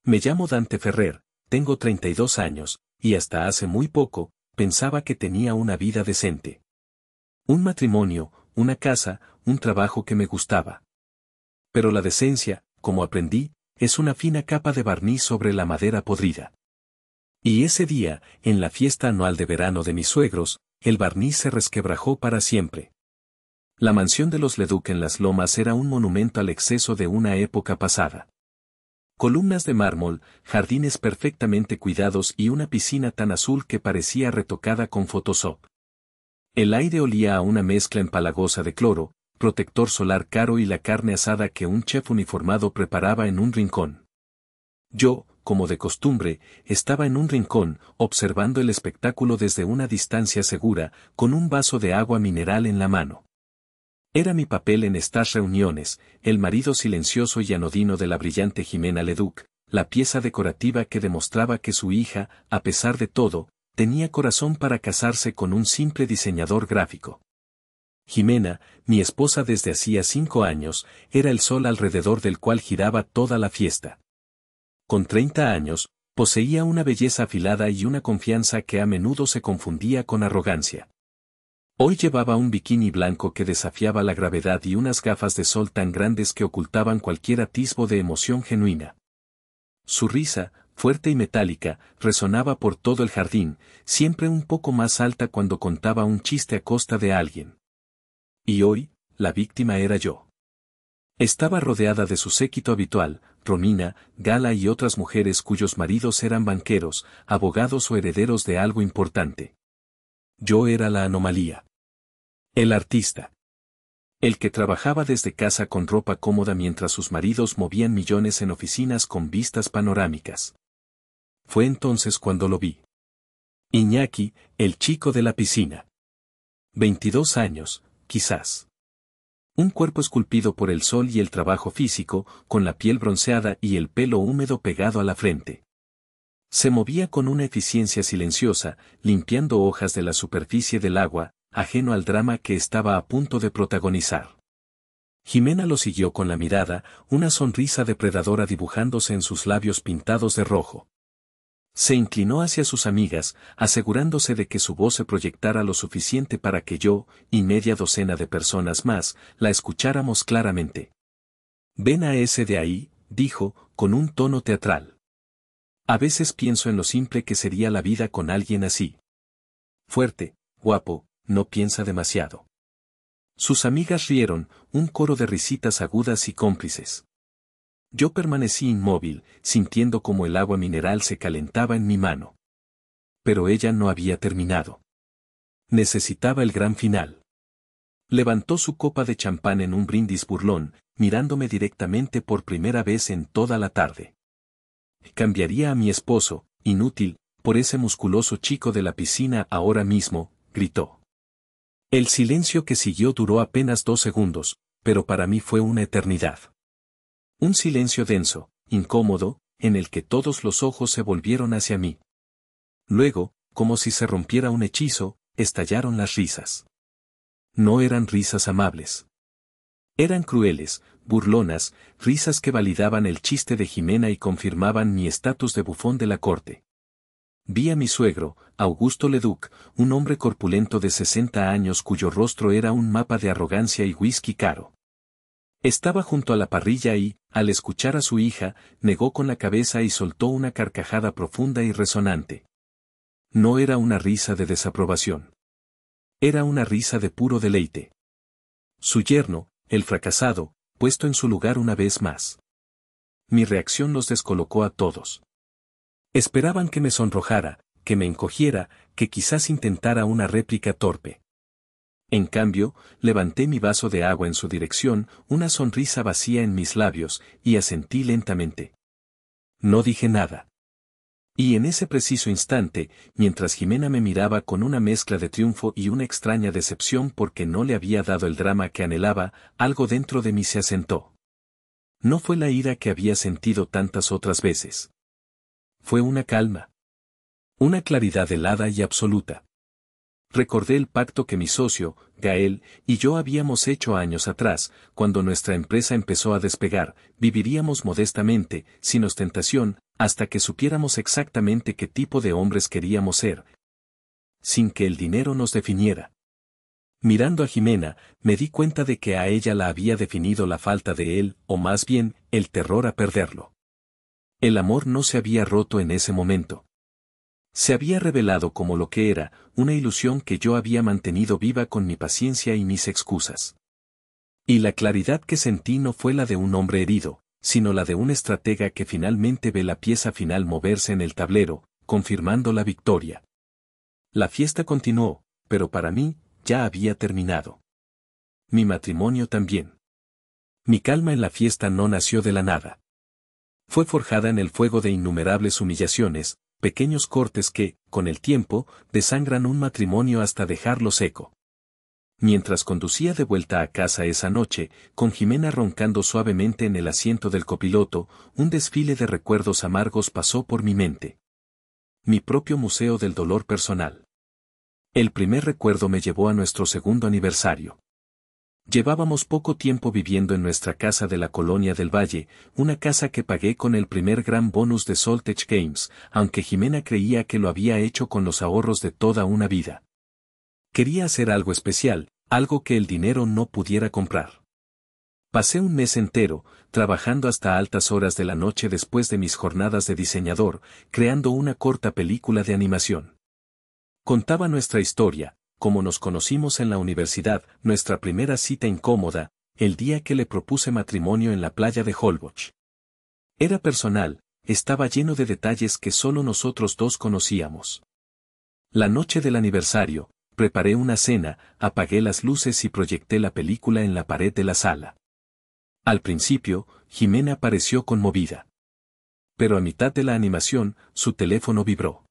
Me llamo Dante Ferrer, tengo 32 años, y hasta hace muy poco, pensaba que tenía una vida decente. Un matrimonio, una casa, un trabajo que me gustaba. Pero la decencia, como aprendí, es una fina capa de barniz sobre la madera podrida. Y ese día, en la fiesta anual de verano de mis suegros, el barniz se resquebrajó para siempre. La mansión de los Leduc en Las Lomas era un monumento al exceso de una época pasada. Columnas de mármol, jardines perfectamente cuidados y una piscina tan azul que parecía retocada con Photoshop. El aire olía a una mezcla empalagosa de cloro, protector solar caro y la carne asada que un chef uniformado preparaba en un rincón. Yo, como de costumbre, estaba en un rincón, observando el espectáculo desde una distancia segura, con un vaso de agua mineral en la mano. Era mi papel en estas reuniones, el marido silencioso y anodino de la brillante Jimena Leduc, la pieza decorativa que demostraba que su hija, a pesar de todo, tenía corazón para casarse con un simple diseñador gráfico. Jimena, mi esposa desde hacía 5 años, era el sol alrededor del cual giraba toda la fiesta. Con 30 años, poseía una belleza afilada y una confianza que a menudo se confundía con arrogancia. Hoy llevaba un bikini blanco que desafiaba la gravedad y unas gafas de sol tan grandes que ocultaban cualquier atisbo de emoción genuina. Su risa, fuerte y metálica, resonaba por todo el jardín, siempre un poco más alta cuando contaba un chiste a costa de alguien. Y hoy, la víctima era yo. Estaba rodeada de su séquito habitual, Romina, Gala y otras mujeres cuyos maridos eran banqueros, abogados o herederos de algo importante. Yo era la anomalía. El artista. El que trabajaba desde casa con ropa cómoda mientras sus maridos movían millones en oficinas con vistas panorámicas. Fue entonces cuando lo vi. Iñaki, el chico de la piscina. 22 años, quizás. Un cuerpo esculpido por el sol y el trabajo físico, con la piel bronceada y el pelo húmedo pegado a la frente. Se movía con una eficiencia silenciosa, limpiando hojas de la superficie del agua, ajeno al drama que estaba a punto de protagonizar. Jimena lo siguió con la mirada, una sonrisa depredadora dibujándose en sus labios pintados de rojo. Se inclinó hacia sus amigas, asegurándose de que su voz se proyectara lo suficiente para que yo, y media docena de personas más, la escucháramos claramente. «Ven a ese de ahí», dijo, con un tono teatral. A veces pienso en lo simple que sería la vida con alguien así. Fuerte, guapo, no piensa demasiado. Sus amigas rieron, un coro de risitas agudas y cómplices. Yo permanecí inmóvil, sintiendo como el agua mineral se calentaba en mi mano. Pero ella no había terminado. Necesitaba el gran final. Levantó su copa de champán en un brindis burlón, mirándome directamente por primera vez en toda la tarde. Cambiaría a mi esposo, inútil, por ese musculoso chico de la piscina ahora mismo, gritó. El silencio que siguió duró apenas 2 segundos, pero para mí fue una eternidad. Un silencio denso, incómodo, en el que todos los ojos se volvieron hacia mí. Luego, como si se rompiera un hechizo, estallaron las risas. No eran risas amables. Eran crueles, burlonas, risas que validaban el chiste de Jimena y confirmaban mi estatus de bufón de la corte. Vi a mi suegro, Augusto Leduc, un hombre corpulento de 60 años cuyo rostro era un mapa de arrogancia y whisky caro. Estaba junto a la parrilla y, al escuchar a su hija, negó con la cabeza y soltó una carcajada profunda y resonante. No era una risa de desaprobación. Era una risa de puro deleite. Su yerno, el fracasado, puesto en su lugar una vez más. Mi reacción los descolocó a todos. Esperaban que me sonrojara, que me encogiera, que quizás intentara una réplica torpe. En cambio, levanté mi vaso de agua en su dirección, una sonrisa vacía en mis labios, y asentí lentamente. No dije nada. Y en ese preciso instante, mientras Jimena me miraba con una mezcla de triunfo y una extraña decepción porque no le había dado el drama que anhelaba, algo dentro de mí se asentó. No fue la ira que había sentido tantas otras veces. Fue una calma. Una claridad helada y absoluta. Recordé el pacto que mi socio, Gael, y yo habíamos hecho años atrás, cuando nuestra empresa empezó a despegar, viviríamos modestamente, sin ostentación, hasta que supiéramos exactamente qué tipo de hombres queríamos ser, sin que el dinero nos definiera. Mirando a Jimena, me di cuenta de que a ella la había definido la falta de él, o más bien, el terror a perderlo. El amor no se había roto en ese momento. Se había revelado como lo que era, una ilusión que yo había mantenido viva con mi paciencia y mis excusas. Y la claridad que sentí no fue la de un hombre herido, sino la de un estratega que finalmente ve la pieza final moverse en el tablero, confirmando la victoria. La fiesta continuó, pero para mí, ya había terminado. Mi matrimonio también. Mi calma en la fiesta no nació de la nada. Fue forjada en el fuego de innumerables humillaciones, pequeños cortes que, con el tiempo, desangran un matrimonio hasta dejarlo seco. Mientras conducía de vuelta a casa esa noche, con Jimena roncando suavemente en el asiento del copiloto, un desfile de recuerdos amargos pasó por mi mente. Mi propio museo del dolor personal. El primer recuerdo me llevó a nuestro segundo aniversario. Llevábamos poco tiempo viviendo en nuestra casa de la Colonia del Valle, una casa que pagué con el primer gran bonus de Soltech Games, aunque Jimena creía que lo había hecho con los ahorros de toda una vida. Quería hacer algo especial, algo que el dinero no pudiera comprar. Pasé un mes entero, trabajando hasta altas horas de la noche después de mis jornadas de diseñador, creando una corta película de animación. Contaba nuestra historia, cómo nos conocimos en la universidad, nuestra primera cita incómoda, el día que le propuse matrimonio en la playa de Holbox. Era personal, estaba lleno de detalles que solo nosotros dos conocíamos. La noche del aniversario, preparé una cena, apagué las luces y proyecté la película en la pared de la sala. Al principio, Jimena pareció conmovida. Pero a mitad de la animación, su teléfono vibró.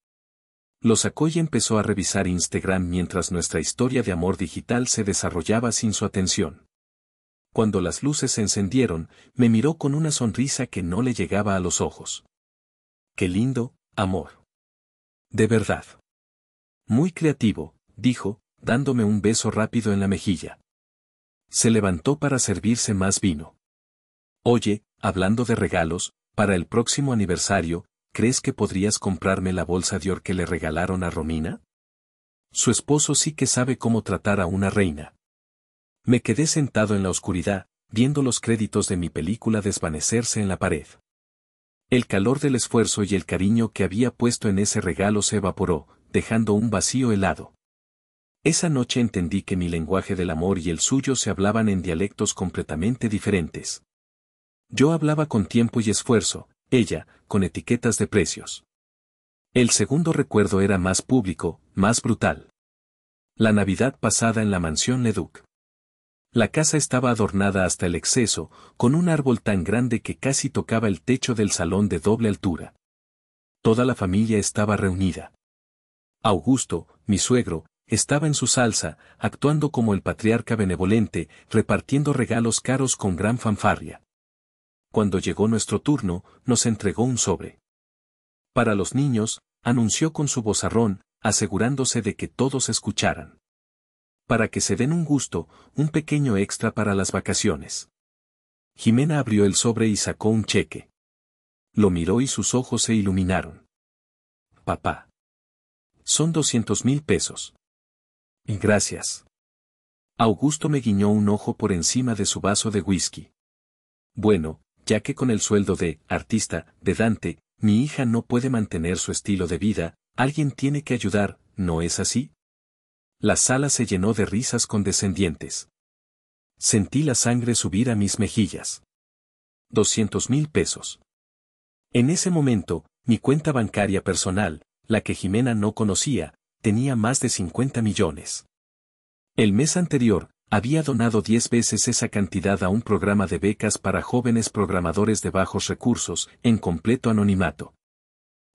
Lo sacó y empezó a revisar Instagram mientras nuestra historia de amor digital se desarrollaba sin su atención. Cuando las luces se encendieron, me miró con una sonrisa que no le llegaba a los ojos. ¡Qué lindo, amor! De verdad. Muy creativo, dijo, dándome un beso rápido en la mejilla. Se levantó para servirse más vino. Oye, hablando de regalos, para el próximo aniversario, ¿crees que podrías comprarme la bolsa Dior que le regalaron a Romina? Su esposo sí que sabe cómo tratar a una reina. Me quedé sentado en la oscuridad, viendo los créditos de mi película desvanecerse en la pared. El calor del esfuerzo y el cariño que había puesto en ese regalo se evaporó, dejando un vacío helado. Esa noche entendí que mi lenguaje del amor y el suyo se hablaban en dialectos completamente diferentes. Yo hablaba con tiempo y esfuerzo, ella, con etiquetas de precios. El segundo recuerdo era más público, más brutal. La Navidad pasada en la mansión Leduc. La casa estaba adornada hasta el exceso, con un árbol tan grande que casi tocaba el techo del salón de doble altura. Toda la familia estaba reunida. Augusto, mi suegro, estaba en su salsa, actuando como el patriarca benevolente, repartiendo regalos caros con gran fanfarria. Cuando llegó nuestro turno, nos entregó un sobre. Para los niños, anunció con su vozarrón, asegurándose de que todos escucharan. Para que se den un gusto, un pequeño extra para las vacaciones. Jimena abrió el sobre y sacó un cheque. Lo miró y sus ojos se iluminaron. Papá. Son 200,000 pesos. Y gracias. Augusto me guiñó un ojo por encima de su vaso de whisky. Bueno, ya que con el sueldo de artista de Dante, mi hija no puede mantener su estilo de vida, alguien tiene que ayudar, ¿no es así? La sala se llenó de risas condescendientes. Sentí la sangre subir a mis mejillas. 200,000 pesos. En ese momento, mi cuenta bancaria personal, la que Jimena no conocía, tenía más de 50 millones. El mes anterior, había donado 10 veces esa cantidad a un programa de becas para jóvenes programadores de bajos recursos, en completo anonimato.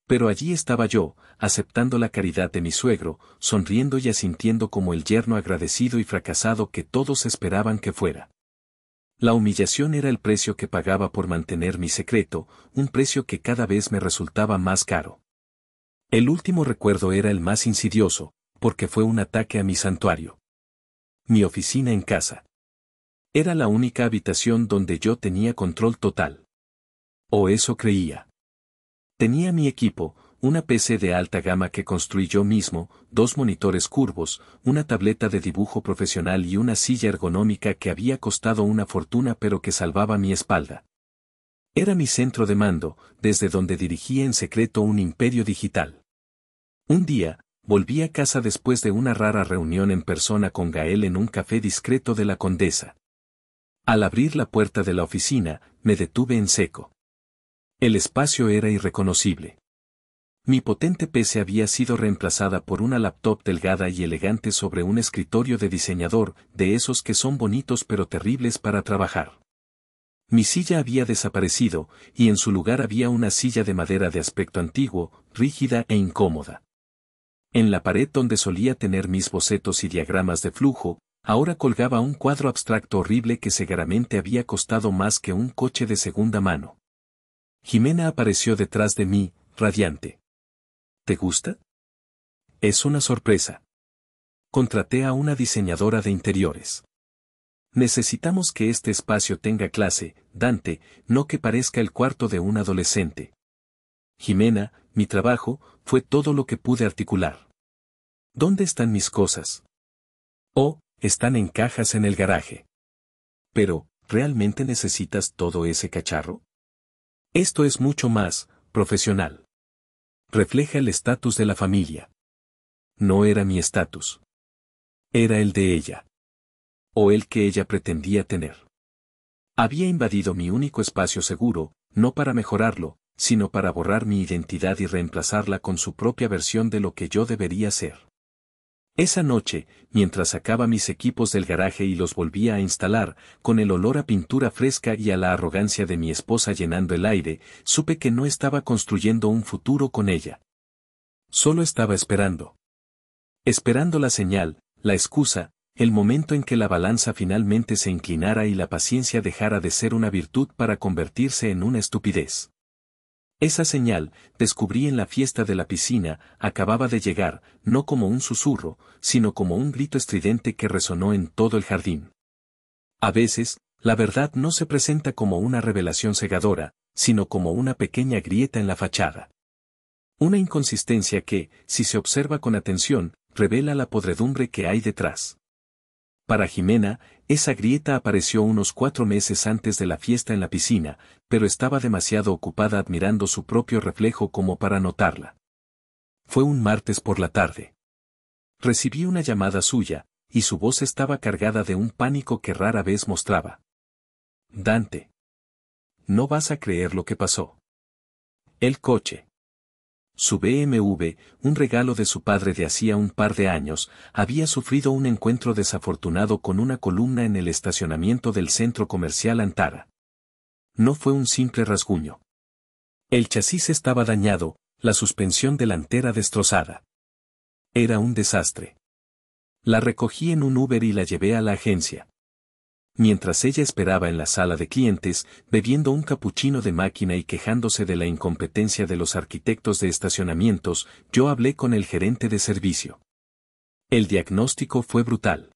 Pero allí estaba yo, aceptando la caridad de mi suegro, sonriendo y asintiendo como el yerno agradecido y fracasado que todos esperaban que fuera. La humillación era el precio que pagaba por mantener mi secreto, un precio que cada vez me resultaba más caro. El último recuerdo era el más insidioso, porque fue un ataque a mi santuario. Mi oficina en casa. Era la única habitación donde yo tenía control total. O eso creía. Tenía mi equipo, una PC de alta gama que construí yo mismo, 2 monitores curvos, una tableta de dibujo profesional y una silla ergonómica que había costado una fortuna pero que salvaba mi espalda. Era mi centro de mando, desde donde dirigía en secreto un imperio digital. Un día, volví a casa después de una rara reunión en persona con Gael en un café discreto de la Condesa. Al abrir la puerta de la oficina, me detuve en seco. El espacio era irreconocible. Mi potente PC había sido reemplazada por una laptop delgada y elegante sobre un escritorio de diseñador, de esos que son bonitos pero terribles para trabajar. Mi silla había desaparecido, y en su lugar había una silla de madera de aspecto antiguo, rígida e incómoda. En la pared donde solía tener mis bocetos y diagramas de flujo, ahora colgaba un cuadro abstracto horrible que seguramente había costado más que un coche de segunda mano. Jimena apareció detrás de mí, radiante. ¿Te gusta? Es una sorpresa. Contraté a una diseñadora de interiores. Necesitamos que este espacio tenga clase, Dante, no que parezca el cuarto de un adolescente. Jimena, mi trabajo, fue todo lo que pude articular. ¿Dónde están mis cosas? Oh, están en cajas en el garaje. Pero, ¿realmente necesitas todo ese cacharro? Esto es mucho más profesional. Refleja el estatus de la familia. No era mi estatus. Era el de ella. O el que ella pretendía tener. Había invadido mi único espacio seguro, no para mejorarlo, sino para borrar mi identidad y reemplazarla con su propia versión de lo que yo debería ser. Esa noche, mientras sacaba mis equipos del garaje y los volvía a instalar, con el olor a pintura fresca y a la arrogancia de mi esposa llenando el aire, supe que no estaba construyendo un futuro con ella. Solo estaba esperando. Esperando la señal, la excusa, el momento en que la balanza finalmente se inclinara y la paciencia dejara de ser una virtud para convertirse en una estupidez. Esa señal, descubrí en la fiesta de la piscina, acababa de llegar, no como un susurro, sino como un grito estridente que resonó en todo el jardín. A veces, la verdad no se presenta como una revelación cegadora, sino como una pequeña grieta en la fachada. Una inconsistencia que, si se observa con atención, revela la podredumbre que hay detrás. Para Jimena, esa grieta apareció unos 4 meses antes de la fiesta en la piscina, pero estaba demasiado ocupada admirando su propio reflejo como para notarla. Fue un martes por la tarde. Recibí una llamada suya, y su voz estaba cargada de un pánico que rara vez mostraba. Dante. No vas a creer lo que pasó. El coche. Su BMW, un regalo de su padre de hacía un par de años, había sufrido un encuentro desafortunado con una columna en el estacionamiento del centro comercial Antara. No fue un simple rasguño. El chasis estaba dañado, la suspensión delantera destrozada. Era un desastre. La recogí en un Uber y la llevé a la agencia. Mientras ella esperaba en la sala de clientes, bebiendo un capuchino de máquina y quejándose de la incompetencia de los arquitectos de estacionamientos, yo hablé con el gerente de servicio. El diagnóstico fue brutal.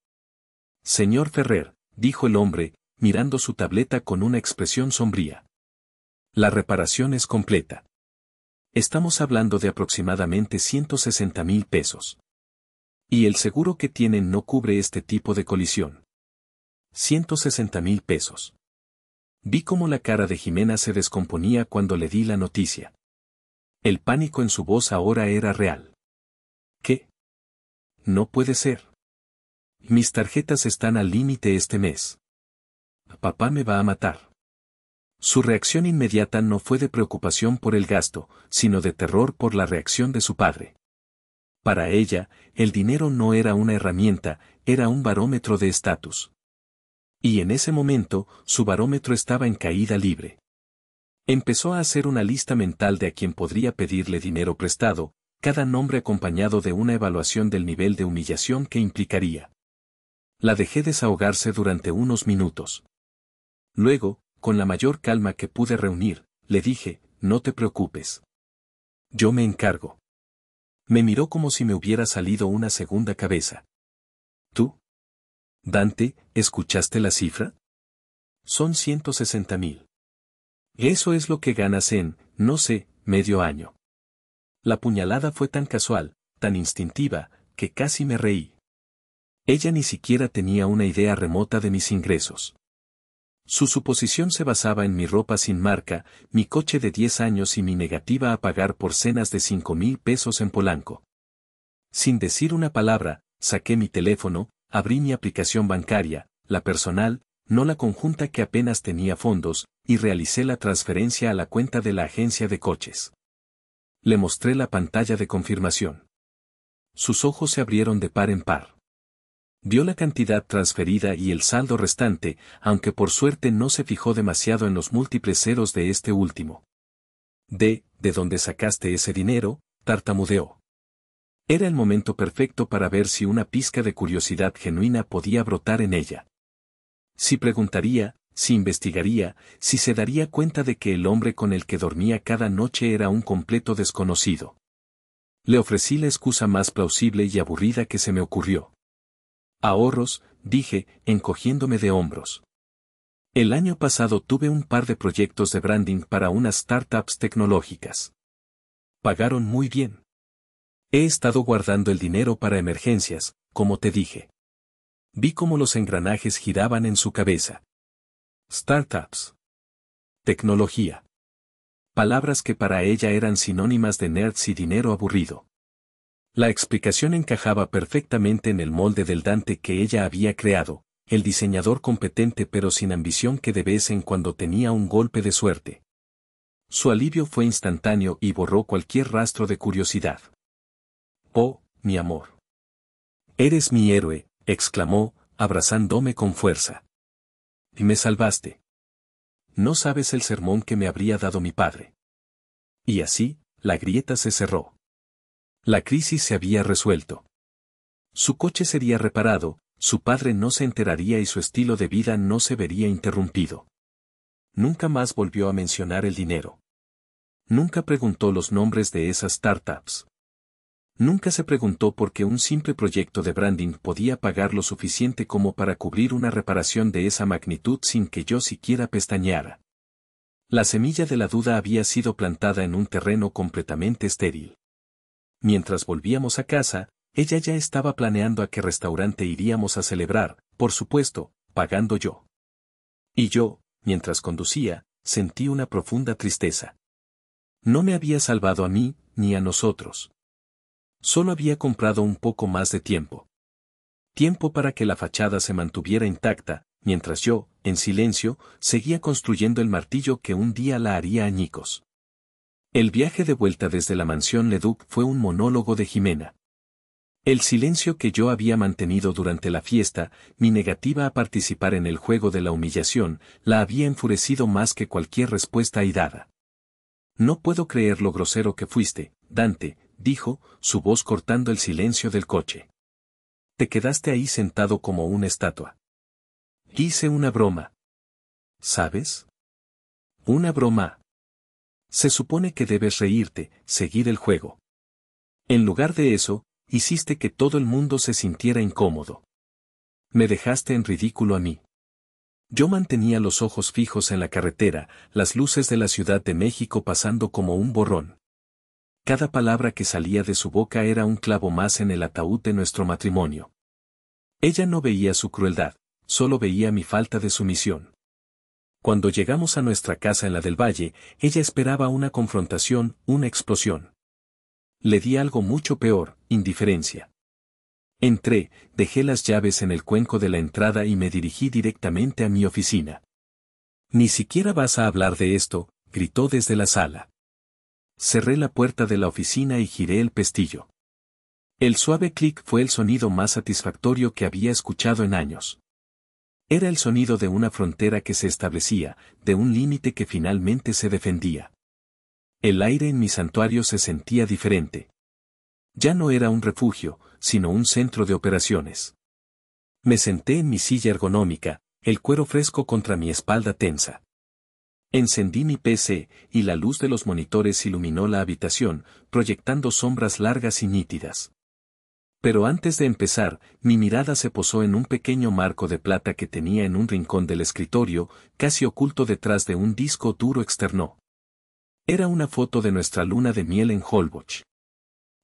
Señor Ferrer, dijo el hombre, mirando su tableta con una expresión sombría. La reparación es completa. Estamos hablando de aproximadamente 160,000 pesos. Y el seguro que tienen no cubre este tipo de colisión. 160,000 pesos. Vi cómo la cara de Jimena se descomponía cuando le di la noticia. El pánico en su voz ahora era real. ¿Qué? No puede ser. Mis tarjetas están al límite este mes. Papá me va a matar. Su reacción inmediata no fue de preocupación por el gasto, sino de terror por la reacción de su padre. Para ella, el dinero no era una herramienta, era un barómetro de estatus. Y en ese momento, su barómetro estaba en caída libre. Empezó a hacer una lista mental de a quien podría pedirle dinero prestado, cada nombre acompañado de una evaluación del nivel de humillación que implicaría. La dejé desahogarse durante unos minutos. Luego, con la mayor calma que pude reunir, le dije, no te preocupes. Yo me encargo. Me miró como si me hubiera salido una segunda cabeza. ¿Tú? Dante, ¿escuchaste la cifra? Son 160,000. Eso es lo que ganas en, no sé, medio año. La puñalada fue tan casual, tan instintiva, que casi me reí. Ella ni siquiera tenía una idea remota de mis ingresos. Su suposición se basaba en mi ropa sin marca, mi coche de 10 años y mi negativa a pagar por cenas de 5,000 pesos en Polanco. Sin decir una palabra, saqué mi teléfono, abrí mi aplicación bancaria, la personal, no la conjunta que apenas tenía fondos, y realicé la transferencia a la cuenta de la agencia de coches. Le mostré la pantalla de confirmación. Sus ojos se abrieron de par en par. Vio la cantidad transferida y el saldo restante, aunque por suerte no se fijó demasiado en los múltiples ceros de este último. ¿De dónde sacaste ese dinero?, tartamudeó. Era el momento perfecto para ver si una pizca de curiosidad genuina podía brotar en ella. Si preguntaría, si investigaría, si se daría cuenta de que el hombre con el que dormía cada noche era un completo desconocido. Le ofrecí la excusa más plausible y aburrida que se me ocurrió. Ahorros, dije, encogiéndome de hombros. El año pasado tuve un par de proyectos de branding para unas startups tecnológicas. Pagaron muy bien. He estado guardando el dinero para emergencias, como te dije. Vi cómo los engranajes giraban en su cabeza. Startups. Tecnología. Palabras que para ella eran sinónimas de nerds y dinero aburrido. La explicación encajaba perfectamente en el molde del Dante que ella había creado, el diseñador competente pero sin ambición que de vez en cuando tenía un golpe de suerte. Su alivio fue instantáneo y borró cualquier rastro de curiosidad. «Oh, mi amor. Eres mi héroe», exclamó, abrazándome con fuerza. «Y me salvaste. No sabes el sermón que me habría dado mi padre». Y así, la grieta se cerró. La crisis se había resuelto. Su coche sería reparado, su padre no se enteraría y su estilo de vida no se vería interrumpido. Nunca más volvió a mencionar el dinero. Nunca preguntó los nombres de esas startups. Nunca se preguntó por qué un simple proyecto de branding podía pagar lo suficiente como para cubrir una reparación de esa magnitud sin que yo siquiera pestañeara. La semilla de la duda había sido plantada en un terreno completamente estéril. Mientras volvíamos a casa, ella ya estaba planeando a qué restaurante iríamos a celebrar, por supuesto, pagando yo. Y yo, mientras conducía, sentí una profunda tristeza. No me había salvado a mí, ni a nosotros. Solo había comprado un poco más de tiempo. Tiempo para que la fachada se mantuviera intacta, mientras yo, en silencio, seguía construyendo el martillo que un día la haría añicos. El viaje de vuelta desde la mansión Leduc fue un monólogo de Jimena. El silencio que yo había mantenido durante la fiesta, mi negativa a participar en el juego de la humillación, la había enfurecido más que cualquier respuesta airada. «No puedo creer lo grosero que fuiste, Dante», dijo, su voz cortando el silencio del coche. «Te quedaste ahí sentado como una estatua». «Hice una broma. ¿Sabes? Una broma. Se supone que debes reírte, seguir el juego. En lugar de eso, hiciste que todo el mundo se sintiera incómodo. Me dejaste en ridículo a mí». Yo mantenía los ojos fijos en la carretera, las luces de la Ciudad de México pasando como un borrón. Cada palabra que salía de su boca era un clavo más en el ataúd de nuestro matrimonio. Ella no veía su crueldad, solo veía mi falta de sumisión. Cuando llegamos a nuestra casa en la del Valle, ella esperaba una confrontación, una explosión. Le di algo mucho peor, indiferencia. Entré, dejé las llaves en el cuenco de la entrada y me dirigí directamente a mi oficina. «Ni siquiera vas a hablar de esto», gritó desde la sala. Cerré la puerta de la oficina y giré el pestillo. El suave clic fue el sonido más satisfactorio que había escuchado en años. Era el sonido de una frontera que se establecía, de un límite que finalmente se defendía. El aire en mi santuario se sentía diferente. Ya no era un refugio, sino un centro de operaciones. Me senté en mi silla ergonómica, el cuero fresco contra mi espalda tensa. Encendí mi PC, y la luz de los monitores iluminó la habitación, proyectando sombras largas y nítidas. Pero antes de empezar, mi mirada se posó en un pequeño marco de plata que tenía en un rincón del escritorio, casi oculto detrás de un disco duro externo. Era una foto de nuestra luna de miel en Holbox.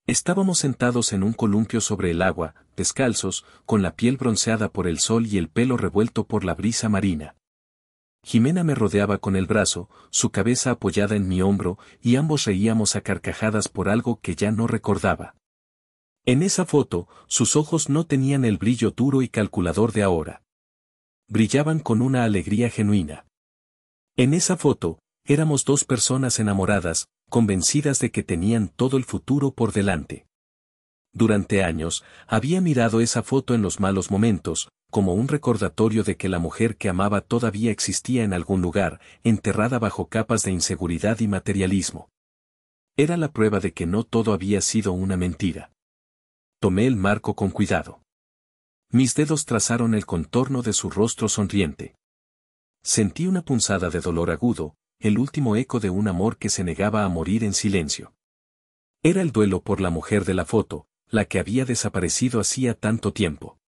Estábamos sentados en un columpio sobre el agua, descalzos, con la piel bronceada por el sol y el pelo revuelto por la brisa marina. Jimena me rodeaba con el brazo, su cabeza apoyada en mi hombro, y ambos reíamos a carcajadas por algo que ya no recordaba. En esa foto, sus ojos no tenían el brillo duro y calculador de ahora. Brillaban con una alegría genuina. En esa foto, éramos dos personas enamoradas, convencidas de que tenían todo el futuro por delante. Durante años, había mirado esa foto en los malos momentos, como un recordatorio de que la mujer que amaba todavía existía en algún lugar, enterrada bajo capas de inseguridad y materialismo. Era la prueba de que no todo había sido una mentira. Tomé el marco con cuidado. Mis dedos trazaron el contorno de su rostro sonriente. Sentí una punzada de dolor agudo, el último eco de un amor que se negaba a morir en silencio. Era el duelo por la mujer de la foto, la que había desaparecido hacía tanto tiempo.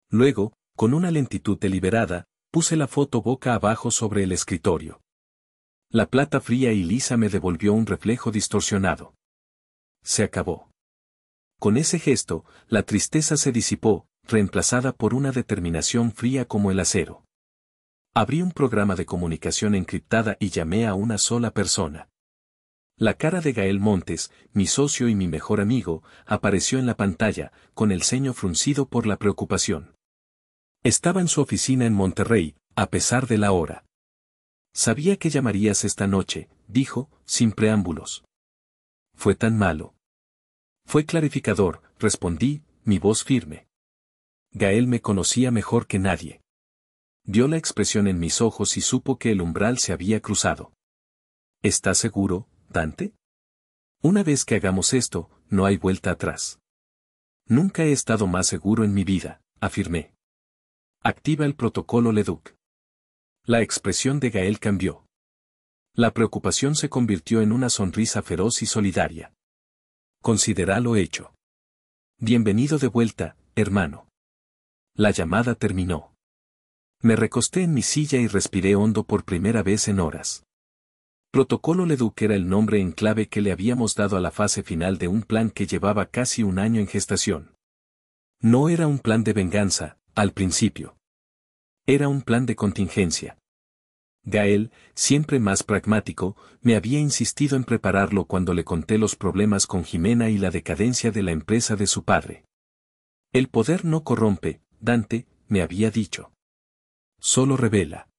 Luego, con una lentitud deliberada, puse la foto boca abajo sobre el escritorio. La plata fría y lisa me devolvió un reflejo distorsionado. Se acabó. Con ese gesto, la tristeza se disipó, reemplazada por una determinación fría como el acero. Abrí un programa de comunicación encriptada y llamé a una sola persona. La cara de Gael Montes, mi socio y mi mejor amigo, apareció en la pantalla, con el ceño fruncido por la preocupación. Estaba en su oficina en Monterrey, a pesar de la hora. Sabía que llamarías esta noche, dijo, sin preámbulos. Fue tan malo. Fue clarificador, respondí, mi voz firme. Gael me conocía mejor que nadie. Vio la expresión en mis ojos y supo que el umbral se había cruzado. ¿Estás seguro, Dante? Una vez que hagamos esto, no hay vuelta atrás. Nunca he estado más seguro en mi vida, afirmé. Activa el protocolo Leduc. La expresión de Gael cambió. La preocupación se convirtió en una sonrisa feroz y solidaria. Considera lo hecho. Bienvenido de vuelta, hermano. La llamada terminó. Me recosté en mi silla y respiré hondo por primera vez en horas. Protocolo Leduc era el nombre en clave que le habíamos dado a la fase final de un plan que llevaba casi un año en gestación. No era un plan de venganza, al principio. Era un plan de contingencia. Gael, siempre más pragmático, me había insistido en prepararlo cuando le conté los problemas con Jimena y la decadencia de la empresa de su padre. El poder no corrompe, Dante, me había dicho. Solo revela.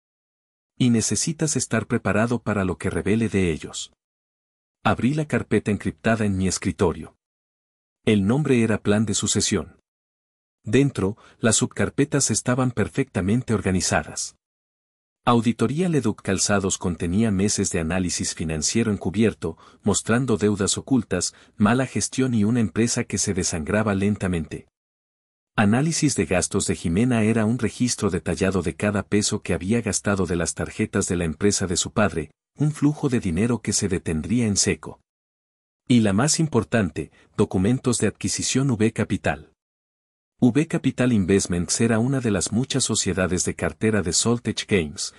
Y necesitas estar preparado para lo que revele de ellos. Abrí la carpeta encriptada en mi escritorio. El nombre era Plan de Sucesión. Dentro, las subcarpetas estaban perfectamente organizadas. Auditoría Leduc Calzados contenía meses de análisis financiero encubierto, mostrando deudas ocultas, mala gestión y una empresa que se desangraba lentamente. Análisis de gastos de Jimena era un registro detallado de cada peso que había gastado de las tarjetas de la empresa de su padre, un flujo de dinero que se detendría en seco. Y la más importante, documentos de adquisición V Capital. V Capital Investments era una de las muchas sociedades de cartera de Soltech Games.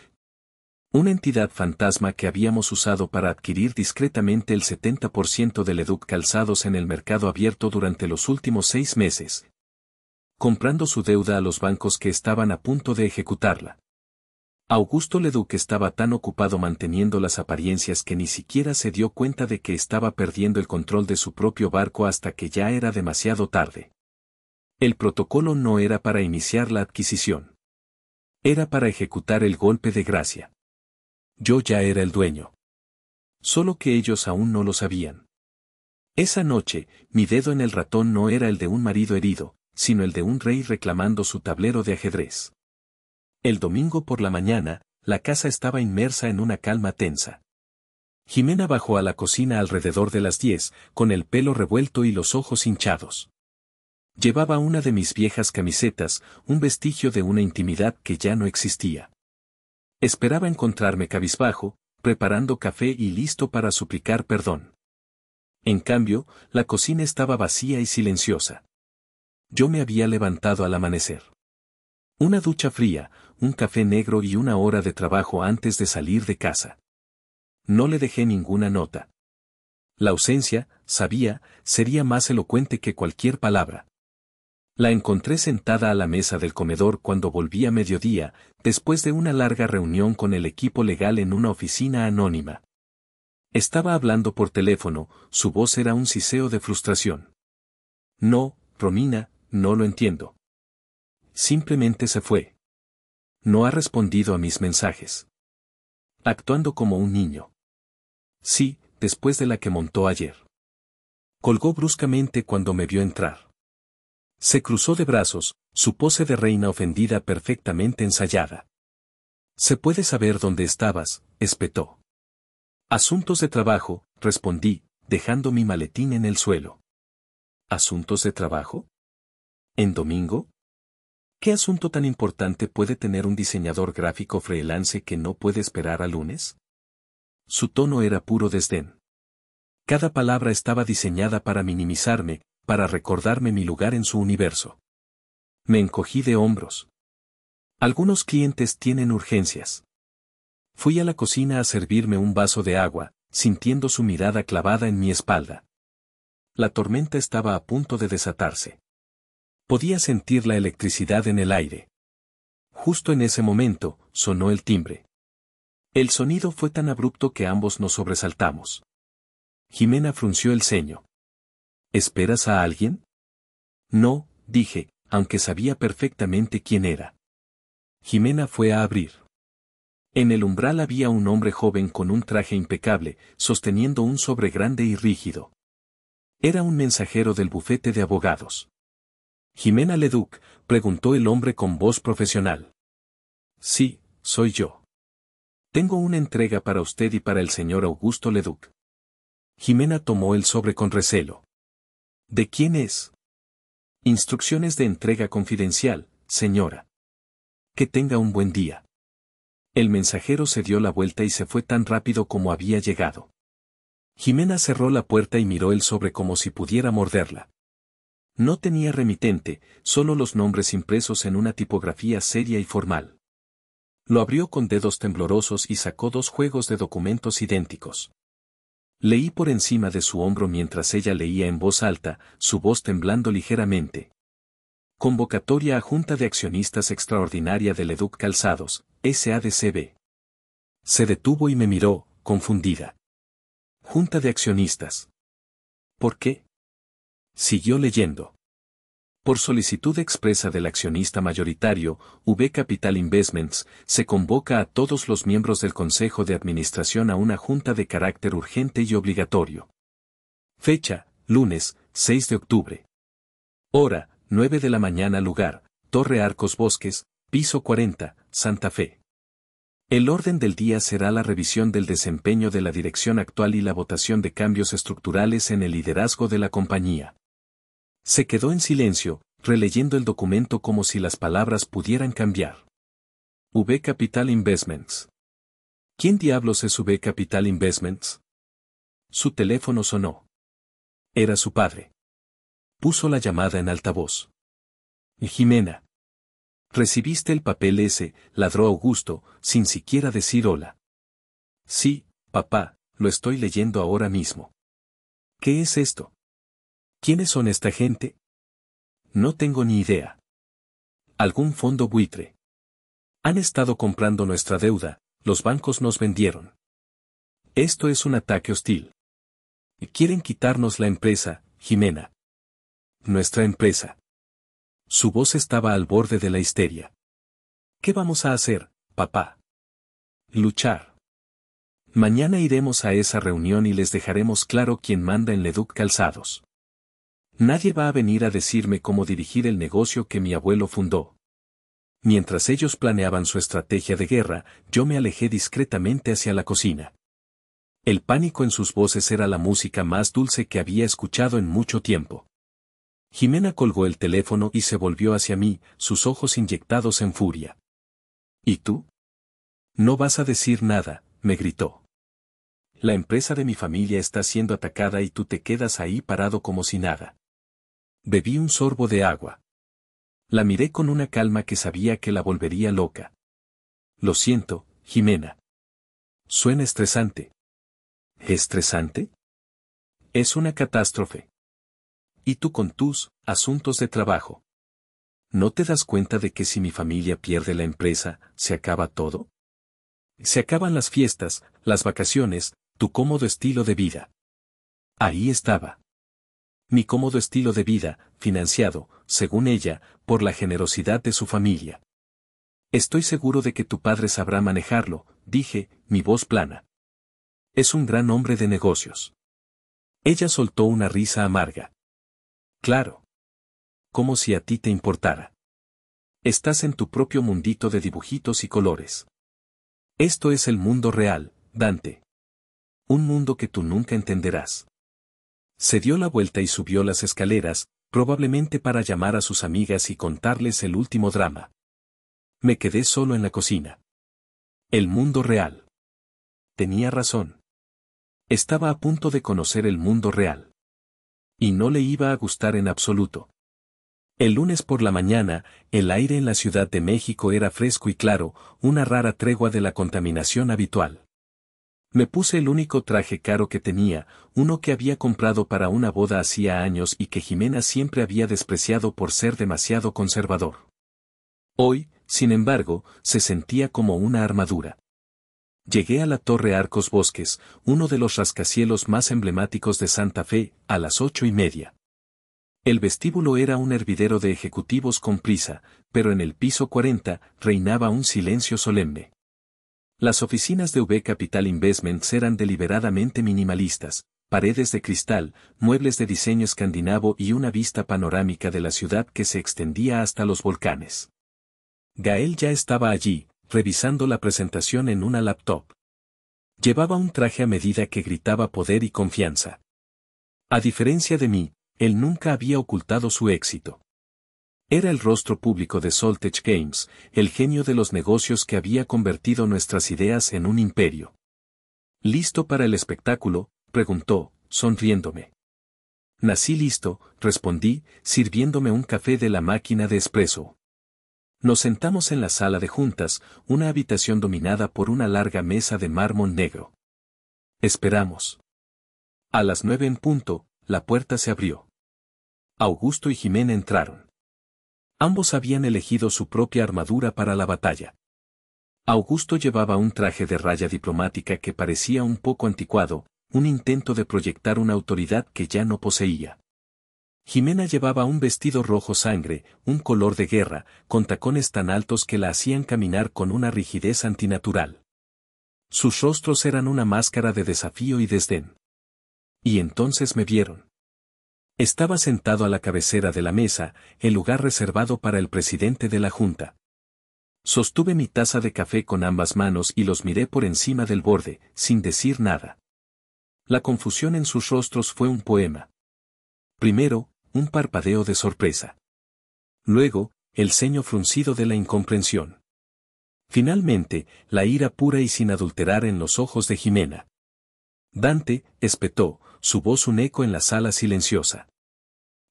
Una entidad fantasma que habíamos usado para adquirir discretamente el 70% de Leduc Calzados en el mercado abierto durante los últimos 6 meses. Comprando su deuda a los bancos que estaban a punto de ejecutarla. Augusto Leduc estaba tan ocupado manteniendo las apariencias que ni siquiera se dio cuenta de que estaba perdiendo el control de su propio barco hasta que ya era demasiado tarde. El protocolo no era para iniciar la adquisición. Era para ejecutar el golpe de gracia. Yo ya era el dueño. Solo que ellos aún no lo sabían. Esa noche, mi dedo en el ratón no era el de un marido herido, sino el de un rey reclamando su tablero de ajedrez. El domingo por la mañana, la casa estaba inmersa en una calma tensa. Jimena bajó a la cocina alrededor de las 10, con el pelo revuelto y los ojos hinchados. Llevaba una de mis viejas camisetas, un vestigio de una intimidad que ya no existía. Esperaba encontrarme cabizbajo, preparando café y listo para suplicar perdón. En cambio, la cocina estaba vacía y silenciosa. Yo me había levantado al amanecer. Una ducha fría, un café negro y una hora de trabajo antes de salir de casa. No le dejé ninguna nota. La ausencia, sabía, sería más elocuente que cualquier palabra. La encontré sentada a la mesa del comedor cuando volví a mediodía, después de una larga reunión con el equipo legal en una oficina anónima. Estaba hablando por teléfono, su voz era un siseo de frustración. No, Romina, no lo entiendo. Simplemente se fue. No ha respondido a mis mensajes. Actuando como un niño. Sí, después de la que montó ayer. Colgó bruscamente cuando me vio entrar. Se cruzó de brazos, su pose de reina ofendida perfectamente ensayada. ¿Se puede saber dónde estabas?, espetó. Asuntos de trabajo, respondí, dejando mi maletín en el suelo. ¿Asuntos de trabajo? ¿En domingo? ¿Qué asunto tan importante puede tener un diseñador gráfico freelance que no puede esperar a lunes? Su tono era puro desdén. Cada palabra estaba diseñada para minimizarme, para recordarme mi lugar en su universo. Me encogí de hombros. Algunos clientes tienen urgencias. Fui a la cocina a servirme un vaso de agua, sintiendo su mirada clavada en mi espalda. La tormenta estaba a punto de desatarse. Podía sentir la electricidad en el aire. Justo en ese momento, sonó el timbre. El sonido fue tan abrupto que ambos nos sobresaltamos. Jimena frunció el ceño. ¿Esperas a alguien? No, dije, aunque sabía perfectamente quién era. Jimena fue a abrir. En el umbral había un hombre joven con un traje impecable, sosteniendo un sobre grande y rígido. Era un mensajero del bufete de abogados. ¿Jimena Leduc?, preguntó el hombre con voz profesional. Sí, soy yo. Tengo una entrega para usted y para el señor Augusto Leduc. Jimena tomó el sobre con recelo. ¿De quién es? Instrucciones de entrega confidencial, señora. Que tenga un buen día. El mensajero se dio la vuelta y se fue tan rápido como había llegado. Jimena cerró la puerta y miró el sobre como si pudiera morderla. No tenía remitente, solo los nombres impresos en una tipografía seria y formal. Lo abrió con dedos temblorosos y sacó 2 juegos de documentos idénticos. Leí por encima de su hombro mientras ella leía en voz alta, su voz temblando ligeramente. Convocatoria a Junta de Accionistas Extraordinaria de Leduc Calzados, SADCB. Se detuvo y me miró, confundida. Junta de Accionistas. ¿Por qué? Siguió leyendo. Por solicitud expresa del accionista mayoritario, V Capital Investments, se convoca a todos los miembros del Consejo de Administración a una junta de carácter urgente y obligatorio. Fecha, lunes, 6 de octubre. Hora, 9 de la mañana. Lugar, Torre Arcos Bosques, piso 40, Santa Fe. El orden del día será la revisión del desempeño de la dirección actual y la votación de cambios estructurales en el liderazgo de la compañía. Se quedó en silencio, releyendo el documento como si las palabras pudieran cambiar. V Capital Investments. ¿Quién diablos es V Capital Investments? Su teléfono sonó. Era su padre. Puso la llamada en altavoz. Jimena. ¿Recibiste el papel ese?, ladró Augusto, sin siquiera decir hola. Sí, papá, lo estoy leyendo ahora mismo. ¿Qué es esto? ¿Quiénes son esta gente? No tengo ni idea. ¿Algún fondo buitre? Han estado comprando nuestra deuda, los bancos nos vendieron. Esto es un ataque hostil. Quieren quitarnos la empresa, Jimena. Nuestra empresa. Su voz estaba al borde de la histeria. ¿Qué vamos a hacer, papá? Luchar. Mañana iremos a esa reunión y les dejaremos claro quién manda en Leduc Calzados. Nadie va a venir a decirme cómo dirigir el negocio que mi abuelo fundó. Mientras ellos planeaban su estrategia de guerra, yo me alejé discretamente hacia la cocina. El pánico en sus voces era la música más dulce que había escuchado en mucho tiempo. Jimena colgó el teléfono y se volvió hacia mí, sus ojos inyectados en furia. ¿Y tú? No vas a decir nada, me gritó. La empresa de mi familia está siendo atacada y tú te quedas ahí parado como si nada. Bebí un sorbo de agua. La miré con una calma que sabía que la volvería loca. Lo siento, Jimena. Suena estresante. ¿Estresante? Es una catástrofe. ¿Y tú con tus asuntos de trabajo? ¿No te das cuenta de que si mi familia pierde la empresa, se acaba todo? Se acaban las fiestas, las vacaciones, tu cómodo estilo de vida. Ahí estaba. Mi cómodo estilo de vida, financiado, según ella, por la generosidad de su familia. Estoy seguro de que tu padre sabrá manejarlo, dije, mi voz plana. Es un gran hombre de negocios. Ella soltó una risa amarga. Claro. Como si a ti te importara. Estás en tu propio mundito de dibujitos y colores. Esto es el mundo real, Dante. Un mundo que tú nunca entenderás. Se dio la vuelta y subió las escaleras, probablemente para llamar a sus amigas y contarles el último drama. Me quedé solo en la cocina. El mundo real. Tenía razón. Estaba a punto de conocer el mundo real. Y no le iba a gustar en absoluto. El lunes por la mañana, el aire en la Ciudad de México era fresco y claro, una rara tregua de la contaminación habitual. Me puse el único traje caro que tenía, uno que había comprado para una boda hacía años y que Jimena siempre había despreciado por ser demasiado conservador. Hoy, sin embargo, se sentía como una armadura. Llegué a la Torre Arcos Bosques, uno de los rascacielos más emblemáticos de Santa Fe, a las 8:30. El vestíbulo era un hervidero de ejecutivos con prisa, pero en el piso 40 reinaba un silencio solemne. Las oficinas de V Capital Investments eran deliberadamente minimalistas, paredes de cristal, muebles de diseño escandinavo y una vista panorámica de la ciudad que se extendía hasta los volcanes. Gael ya estaba allí, revisando la presentación en una laptop. Llevaba un traje a medida que gritaba poder y confianza. A diferencia de mí, él nunca había ocultado su éxito. Era el rostro público de Soltech Games, el genio de los negocios que había convertido nuestras ideas en un imperio. ¿Listo para el espectáculo?, preguntó, sonriéndome. Nací listo, respondí, sirviéndome un café de la máquina de espresso. Nos sentamos en la sala de juntas, una habitación dominada por una larga mesa de mármol negro. Esperamos. A las 9 en punto, la puerta se abrió. Augusto y Jimena entraron. Ambos habían elegido su propia armadura para la batalla. Augusto llevaba un traje de raya diplomática que parecía un poco anticuado, un intento de proyectar una autoridad que ya no poseía. Jimena llevaba un vestido rojo sangre, un color de guerra, con tacones tan altos que la hacían caminar con una rigidez antinatural. Sus rostros eran una máscara de desafío y desdén. Y entonces me vieron. Estaba sentado a la cabecera de la mesa, el lugar reservado para el presidente de la Junta. Sostuve mi taza de café con ambas manos y los miré por encima del borde, sin decir nada. La confusión en sus rostros fue un poema. Primero, un parpadeo de sorpresa. Luego, el ceño fruncido de la incomprensión. Finalmente, la ira pura y sin adulterar en los ojos de Jimena. Dante, espetó, su voz un eco en la sala silenciosa.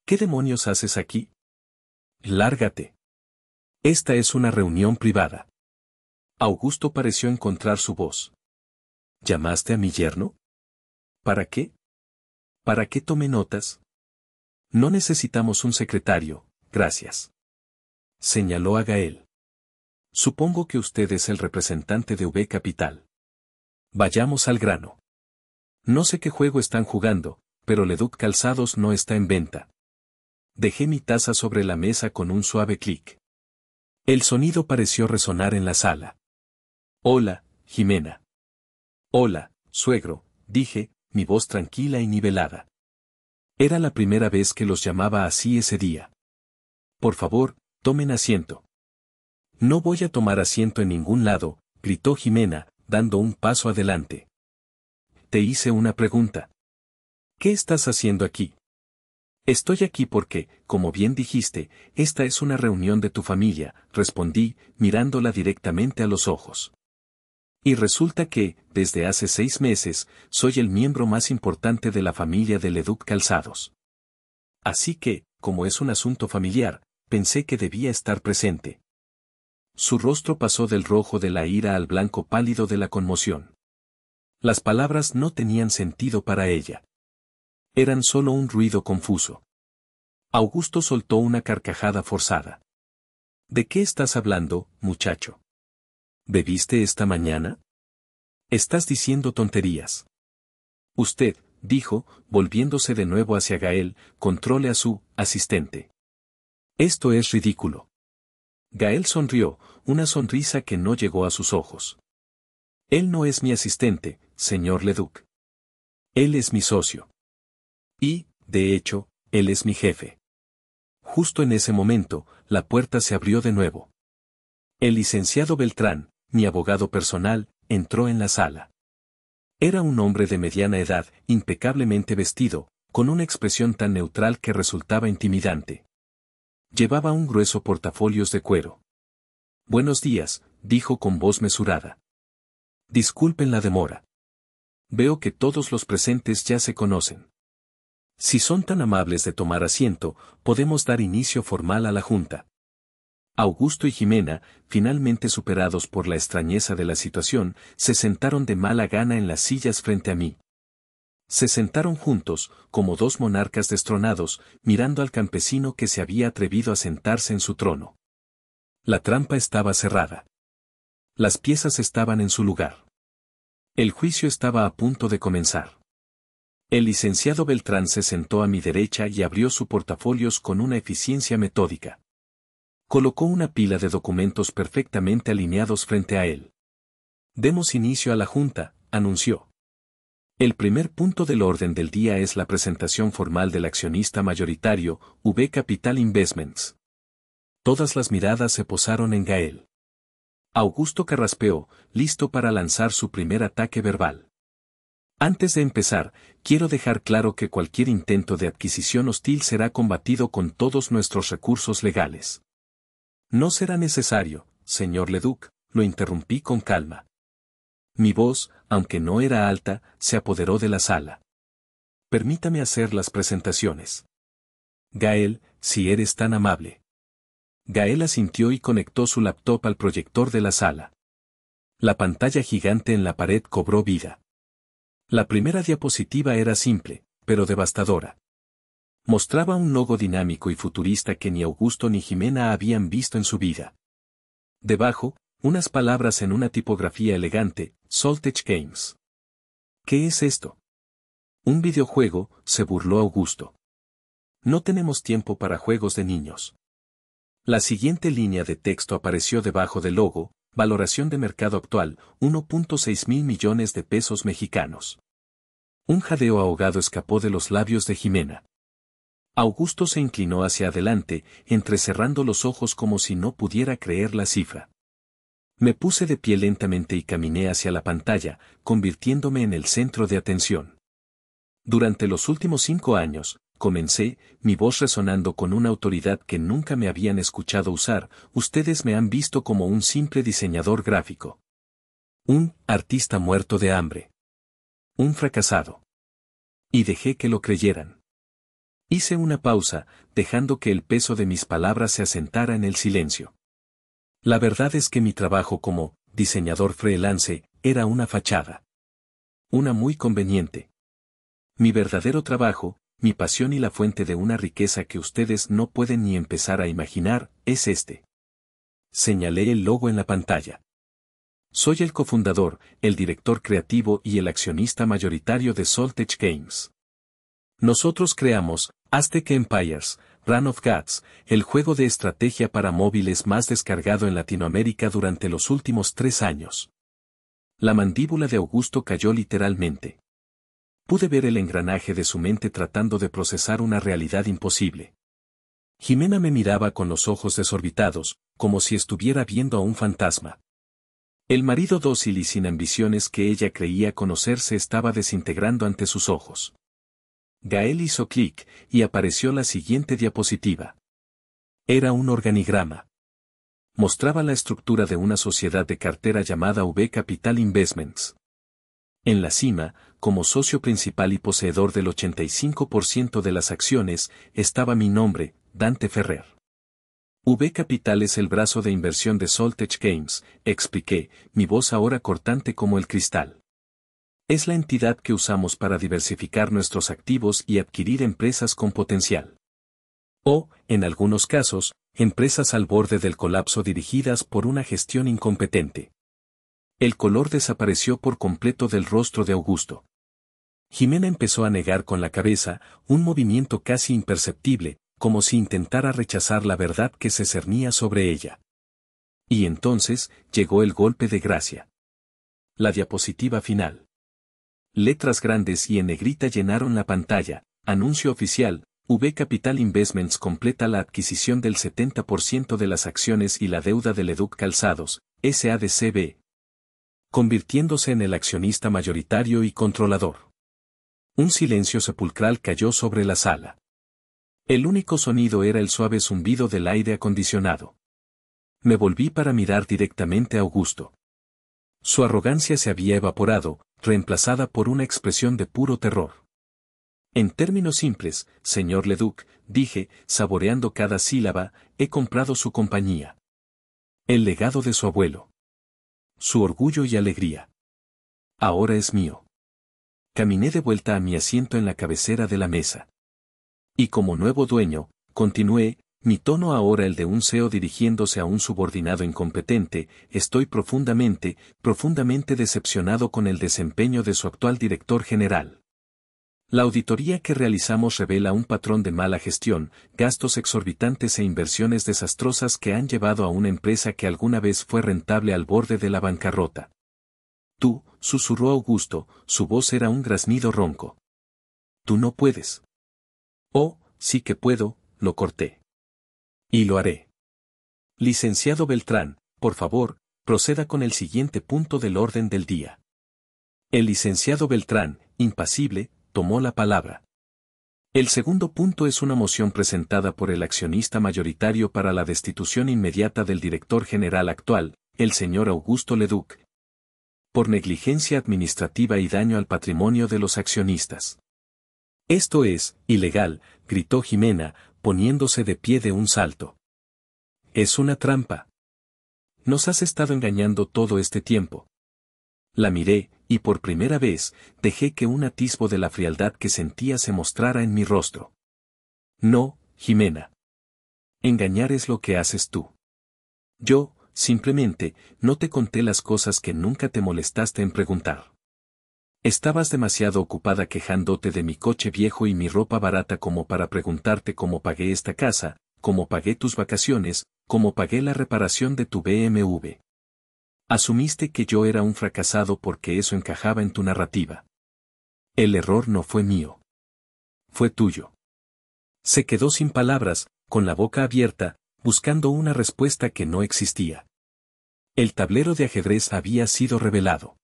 ¿Qué demonios haces aquí? Lárgate. Esta es una reunión privada. Augusto pareció encontrar su voz. ¿Llamaste a mi yerno? ¿Para qué? ¿Para qué tomé notas? No necesitamos un secretario, gracias. Señaló a Gael. Supongo que usted es el representante de V Capital. Vayamos al grano. No sé qué juego están jugando, pero Leduc Calzados no está en venta. Dejé mi taza sobre la mesa con un suave clic. El sonido pareció resonar en la sala. Hola, Jimena. Hola, suegro, dije, mi voz tranquila y nivelada. Era la primera vez que los llamaba así ese día. Por favor, tomen asiento. No voy a tomar asiento en ningún lado, gritó Jimena, dando un paso adelante. Te hice una pregunta. ¿Qué estás haciendo aquí? Estoy aquí porque, como bien dijiste, esta es una reunión de tu familia, respondí, mirándola directamente a los ojos. Y resulta que, desde hace 6 meses, soy el miembro más importante de la familia de Leduc Calzados. Así que, como es un asunto familiar, pensé que debía estar presente. Su rostro pasó del rojo de la ira al blanco pálido de la conmoción. Las palabras no tenían sentido para ella. Eran solo un ruido confuso. Augusto soltó una carcajada forzada. ¿De qué estás hablando, muchacho? ¿Bebiste esta mañana? Estás diciendo tonterías. Usted, dijo, volviéndose de nuevo hacia Gael, controle a su asistente. Esto es ridículo. Gael sonrió, una sonrisa que no llegó a sus ojos. Él no es mi asistente, señor Leduc. Él es mi socio. Y, de hecho, él es mi jefe. Justo en ese momento, la puerta se abrió de nuevo. El licenciado Beltrán, mi abogado personal, entró en la sala. Era un hombre de mediana edad, impecablemente vestido, con una expresión tan neutral que resultaba intimidante. Llevaba un grueso portafolios de cuero. Buenos días, dijo con voz mesurada. Disculpen la demora. Veo que todos los presentes ya se conocen. Si son tan amables de tomar asiento, podemos dar inicio formal a la junta. Augusto y Jimena, finalmente superados por la extrañeza de la situación, se sentaron de mala gana en las sillas frente a mí. Se sentaron juntos, como dos monarcas destronados, mirando al campesino que se había atrevido a sentarse en su trono. La trampa estaba cerrada. Las piezas estaban en su lugar. El juicio estaba a punto de comenzar. El licenciado Beltrán se sentó a mi derecha y abrió su portafolios con una eficiencia metódica. Colocó una pila de documentos perfectamente alineados frente a él. Demos inicio a la junta, anunció. El primer punto del orden del día es la presentación formal del accionista mayoritario, V Capital Investments. Todas las miradas se posaron en Gael. Augusto carraspeó, listo para lanzar su primer ataque verbal. Antes de empezar, quiero dejar claro que cualquier intento de adquisición hostil será combatido con todos nuestros recursos legales. No será necesario, señor Leduc, lo interrumpí con calma. Mi voz, aunque no era alta, se apoderó de la sala. Permítame hacer las presentaciones. Gael, si eres tan amable. Gael asintió y conectó su laptop al proyector de la sala. La pantalla gigante en la pared cobró vida. La primera diapositiva era simple, pero devastadora. Mostraba un logo dinámico y futurista que ni Augusto ni Jimena habían visto en su vida. Debajo, unas palabras en una tipografía elegante, Soltech Games. ¿Qué es esto? Un videojuego, se burló Augusto. No tenemos tiempo para juegos de niños. La siguiente línea de texto apareció debajo del logo, valoración de mercado actual, 1.6 mil millones de pesos mexicanos. Un jadeo ahogado escapó de los labios de Jimena. Augusto se inclinó hacia adelante, entrecerrando los ojos como si no pudiera creer la cifra. Me puse de pie lentamente y caminé hacia la pantalla, convirtiéndome en el centro de atención. Durante los últimos 5 años, comencé, mi voz resonando con una autoridad que nunca me habían escuchado usar, ustedes me han visto como un simple diseñador gráfico. Un artista muerto de hambre. Un fracasado. Y dejé que lo creyeran. Hice una pausa, dejando que el peso de mis palabras se asentara en el silencio. La verdad es que mi trabajo como diseñador freelance era una fachada. Una muy conveniente. Mi verdadero trabajo, mi pasión y la fuente de una riqueza que ustedes no pueden ni empezar a imaginar, es este. Señalé el logo en la pantalla. Soy el cofundador, el director creativo y el accionista mayoritario de Soltech Games. Nosotros creamos Aztec Empires, Run of Gods, el juego de estrategia para móviles más descargado en Latinoamérica durante los últimos 3 años. La mandíbula de Augusto cayó literalmente. Pude ver el engranaje de su mente tratando de procesar una realidad imposible. Jimena me miraba con los ojos desorbitados, como si estuviera viendo a un fantasma. El marido dócil y sin ambiciones que ella creía conocer se estaba desintegrando ante sus ojos. Gael hizo clic, y apareció la siguiente diapositiva. Era un organigrama. Mostraba la estructura de una sociedad de cartera llamada V Capital Investments. En la cima, como socio principal y poseedor del 85% de las acciones, estaba mi nombre, Dante Ferrer. V Capital es el brazo de inversión de Soltech Games, expliqué, mi voz ahora cortante como el cristal. Es la entidad que usamos para diversificar nuestros activos y adquirir empresas con potencial. O, en algunos casos, empresas al borde del colapso dirigidas por una gestión incompetente. El color desapareció por completo del rostro de Augusto. Jimena empezó a negar con la cabeza, un movimiento casi imperceptible, como si intentara rechazar la verdad que se cernía sobre ella. Y entonces, llegó el golpe de gracia. La diapositiva final. Letras grandes y en negrita llenaron la pantalla. Anuncio oficial, V Capital Investments completa la adquisición del 70% de las acciones y la deuda de Leduc Calzados, SADCB, convirtiéndose en el accionista mayoritario y controlador. Un silencio sepulcral cayó sobre la sala. El único sonido era el suave zumbido del aire acondicionado. Me volví para mirar directamente a Augusto. Su arrogancia se había evaporado, reemplazada por una expresión de puro terror. En términos simples, señor Leduc, dije, saboreando cada sílaba, he comprado su compañía. El legado de su abuelo. Su orgullo y alegría. Ahora es mío. Caminé de vuelta a mi asiento en la cabecera de la mesa. Y como nuevo dueño, continué, mi tono ahora el de un CEO dirigiéndose a un subordinado incompetente, estoy profundamente decepcionado con el desempeño de su actual director general. La auditoría que realizamos revela un patrón de mala gestión, gastos exorbitantes e inversiones desastrosas que han llevado a una empresa que alguna vez fue rentable al borde de la bancarrota. Tú, susurró Augusto, su voz era un graznido ronco. Tú no puedes. Oh, sí que puedo, lo corté. Y lo haré. Licenciado Beltrán, por favor, proceda con el siguiente punto del orden del día. El licenciado Beltrán, impasible, tomó la palabra. El segundo punto es una moción presentada por el accionista mayoritario para la destitución inmediata del director general actual, el señor Augusto Leduc, por negligencia administrativa y daño al patrimonio de los accionistas. Esto es ilegal, gritó Jimena, poniéndose de pie de un salto. Es una trampa. Nos has estado engañando todo este tiempo. La miré, y por primera vez, dejé que un atisbo de la frialdad que sentía se mostrara en mi rostro. No, Jimena. Engañar es lo que haces tú. Yo, simplemente, no te conté las cosas que nunca te molestaste en preguntar. Estabas demasiado ocupada quejándote de mi coche viejo y mi ropa barata como para preguntarte cómo pagué esta casa, cómo pagué tus vacaciones, cómo pagué la reparación de tu BMW. Asumiste que yo era un fracasado porque eso encajaba en tu narrativa. El error no fue mío. Fue tuyo. Se quedó sin palabras, con la boca abierta, buscando una respuesta que no existía. El tablero de ajedrez había sido revelado.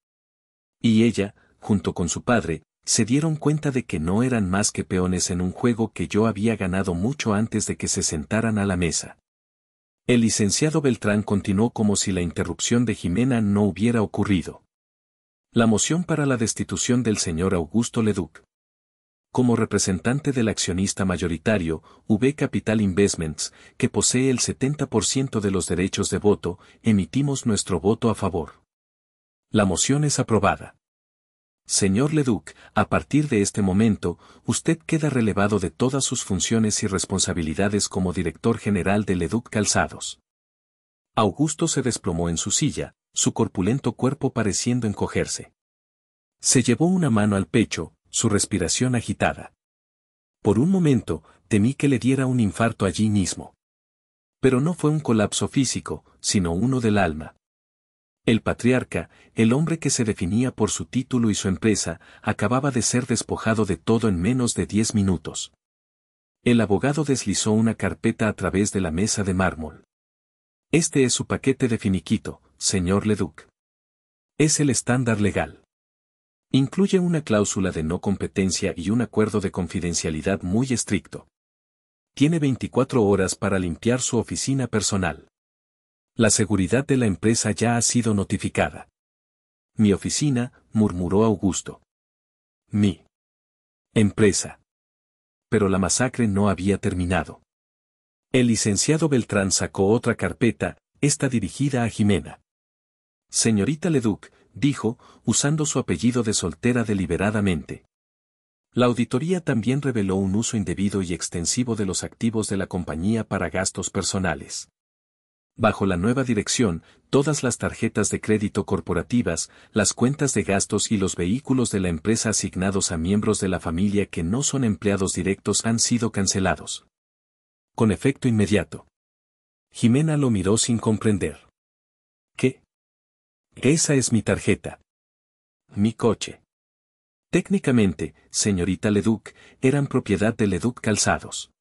Y ella, junto con su padre, se dieron cuenta de que no eran más que peones en un juego que yo había ganado mucho antes de que se sentaran a la mesa. El licenciado Beltrán continuó como si la interrupción de Jimena no hubiera ocurrido. La moción para la destitución del señor Augusto Leduc. Como representante del accionista mayoritario, V Capital Investments, que posee el 70% de los derechos de voto, emitimos nuestro voto a favor. La moción es aprobada. Señor Leduc, a partir de este momento, usted queda relevado de todas sus funciones y responsabilidades como director general de Leduc Calzados. Augusto se desplomó en su silla, su corpulento cuerpo pareciendo encogerse. Se llevó una mano al pecho, su respiración agitada. Por un momento, temí que le diera un infarto allí mismo. Pero no fue un colapso físico, sino uno del alma. El patriarca, el hombre que se definía por su título y su empresa, acababa de ser despojado de todo en menos de 10 minutos. El abogado deslizó una carpeta a través de la mesa de mármol. Este es su paquete de finiquito, señor Leduc. Es el estándar legal. Incluye una cláusula de no competencia y un acuerdo de confidencialidad muy estricto. Tiene 24 horas para limpiar su oficina personal. La seguridad de la empresa ya ha sido notificada. Mi oficina, murmuró Augusto. Mi empresa. Pero la masacre no había terminado. El licenciado Beltrán sacó otra carpeta, esta dirigida a Jimena. Señorita Leduc, dijo, usando su apellido de soltera deliberadamente. La auditoría también reveló un uso indebido y extensivo de los activos de la compañía para gastos personales. Bajo la nueva dirección, todas las tarjetas de crédito corporativas, las cuentas de gastos y los vehículos de la empresa asignados a miembros de la familia que no son empleados directos han sido cancelados. Con efecto inmediato. Jimena lo miró sin comprender. ¿Qué? Esa es mi tarjeta. Mi coche. Técnicamente, señorita Leduc, eran propiedad de Leduc Calzados.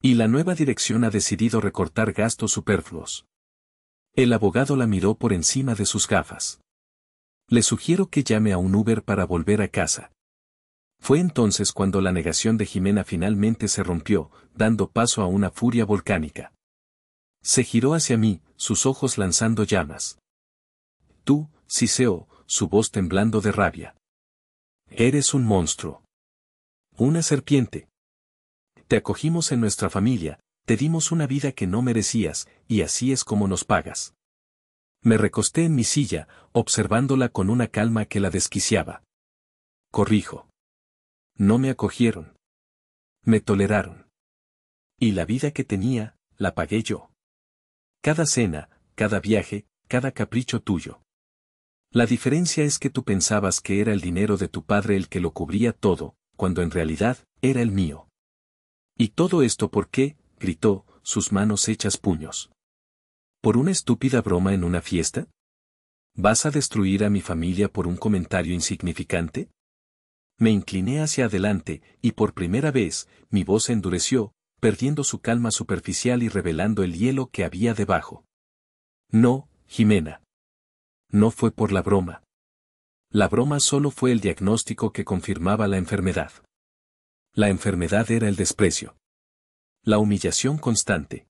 Y la nueva dirección ha decidido recortar gastos superfluos. El abogado la miró por encima de sus gafas. Le sugiero que llame a un Uber para volver a casa. Fue entonces cuando la negación de Jimena finalmente se rompió, dando paso a una furia volcánica. Se giró hacia mí, sus ojos lanzando llamas. Tú, siseó, su voz temblando de rabia. Eres un monstruo. Una serpiente. Te acogimos en nuestra familia, te dimos una vida que no merecías, y así es como nos pagas. Me recosté en mi silla, observándola con una calma que la desquiciaba. Corrijo. No me acogieron. Me toleraron. Y la vida que tenía, la pagué yo. Cada cena, cada viaje, cada capricho tuyo. La diferencia es que tú pensabas que era el dinero de tu padre el que lo cubría todo, cuando en realidad, era el mío. ¿Y todo esto por qué?, gritó, sus manos hechas puños. ¿Por una estúpida broma en una fiesta? ¿Vas a destruir a mi familia por un comentario insignificante? Me incliné hacia adelante, y por primera vez, mi voz se endureció, perdiendo su calma superficial y revelando el hielo que había debajo. No, Jimena. No fue por la broma. La broma solo fue el diagnóstico que confirmaba la enfermedad. La enfermedad era el desprecio. La humillación constante.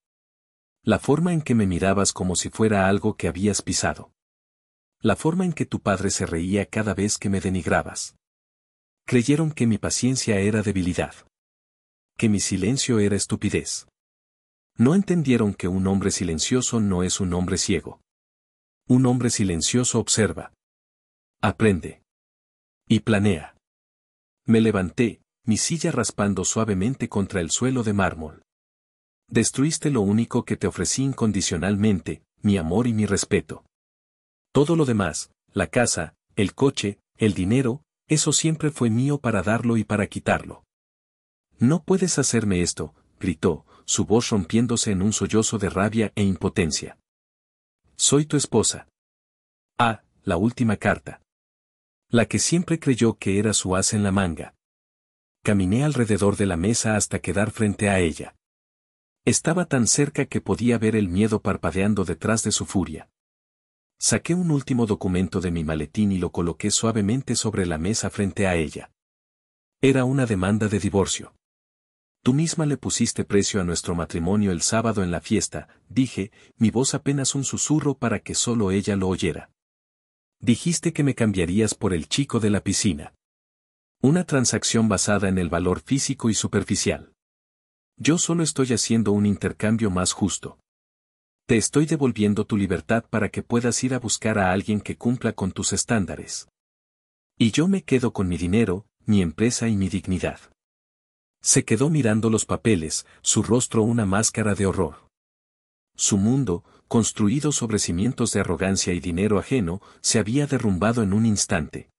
La forma en que me mirabas como si fuera algo que habías pisado. La forma en que tu padre se reía cada vez que me denigrabas. Creyeron que mi paciencia era debilidad. Que mi silencio era estupidez. No entendieron que un hombre silencioso no es un hombre ciego. Un hombre silencioso observa. Aprende. Y planea. Me levanté, mi silla raspando suavemente contra el suelo de mármol. Destruiste lo único que te ofrecí incondicionalmente, mi amor y mi respeto. Todo lo demás, la casa, el coche, el dinero, eso siempre fue mío para darlo y para quitarlo. No puedes hacerme esto, gritó, su voz rompiéndose en un sollozo de rabia e impotencia. Soy tu esposa. Ah, la última carta. La que siempre creyó que era su as en la manga. Caminé alrededor de la mesa hasta quedar frente a ella. Estaba tan cerca que podía ver el miedo parpadeando detrás de su furia. Saqué un último documento de mi maletín y lo coloqué suavemente sobre la mesa frente a ella. Era una demanda de divorcio. Tú misma le pusiste precio a nuestro matrimonio el sábado en la fiesta, dije, mi voz apenas un susurro para que solo ella lo oyera. Dijiste que me cambiarías por el chico de la piscina. Una transacción basada en el valor físico y superficial. Yo solo estoy haciendo un intercambio más justo. Te estoy devolviendo tu libertad para que puedas ir a buscar a alguien que cumpla con tus estándares. Y yo me quedo con mi dinero, mi empresa y mi dignidad. Se quedó mirando los papeles, su rostro una máscara de horror. Su mundo, construido sobre cimientos de arrogancia y dinero ajeno, se había derrumbado en un instante.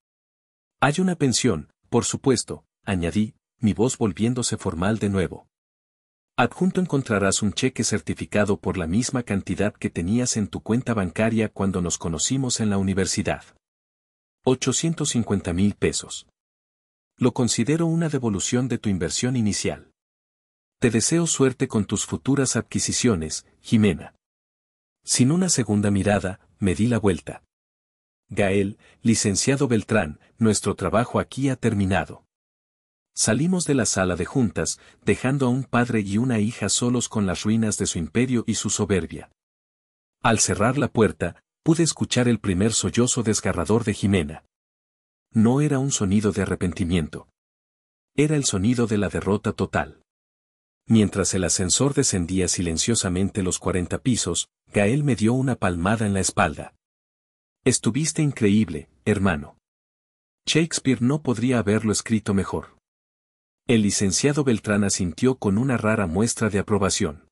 Hay una pensión, por supuesto, añadí, mi voz volviéndose formal de nuevo. Adjunto encontrarás un cheque certificado por la misma cantidad que tenías en tu cuenta bancaria cuando nos conocimos en la universidad. 850,000 pesos. Lo considero una devolución de tu inversión inicial. Te deseo suerte con tus futuras adquisiciones, Jimena. Sin una segunda mirada, me di la vuelta. Gael, licenciado Beltrán, nuestro trabajo aquí ha terminado. Salimos de la sala de juntas, dejando a un padre y una hija solos con las ruinas de su imperio y su soberbia. Al cerrar la puerta, pude escuchar el primer sollozo desgarrador de Jimena. No era un sonido de arrepentimiento. Era el sonido de la derrota total. Mientras el ascensor descendía silenciosamente los 40 pisos, Gael me dio una palmada en la espalda. Estuviste increíble, hermano. Shakespeare no podría haberlo escrito mejor. El licenciado Beltrán asintió con una rara muestra de aprobación.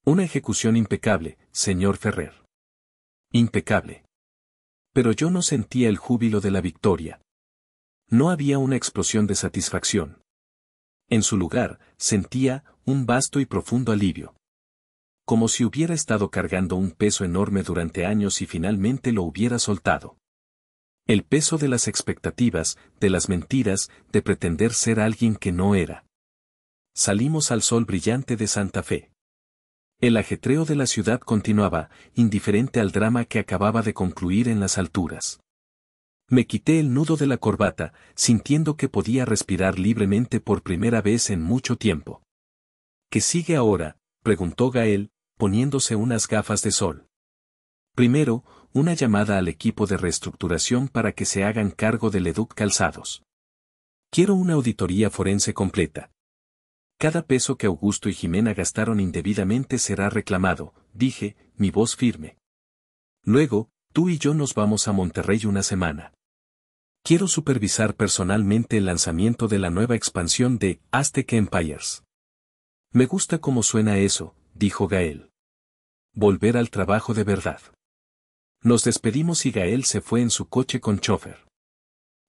Una ejecución impecable, señor Ferrer. Impecable. Pero yo no sentía el júbilo de la victoria. No había una explosión de satisfacción. En su lugar, sentía un vasto y profundo alivio. Como si hubiera estado cargando un peso enorme durante años y finalmente lo hubiera soltado. El peso de las expectativas, de las mentiras, de pretender ser alguien que no era. Salimos al sol brillante de Santa Fe. El ajetreo de la ciudad continuaba, indiferente al drama que acababa de concluir en las alturas. Me quité el nudo de la corbata, sintiendo que podía respirar libremente por primera vez en mucho tiempo. ¿Qué sigue ahora?, preguntó Gael, poniéndose unas gafas de sol. Primero, una llamada al equipo de reestructuración para que se hagan cargo de Leduc Calzados. Quiero una auditoría forense completa. Cada peso que Augusto y Jimena gastaron indebidamente será reclamado, dije, mi voz firme. Luego, tú y yo nos vamos a Monterrey una semana. Quiero supervisar personalmente el lanzamiento de la nueva expansión de Aztec Empires. Me gusta cómo suena eso, dijo Gael. Volver al trabajo de verdad. Nos despedimos y Gael se fue en su coche con chofer.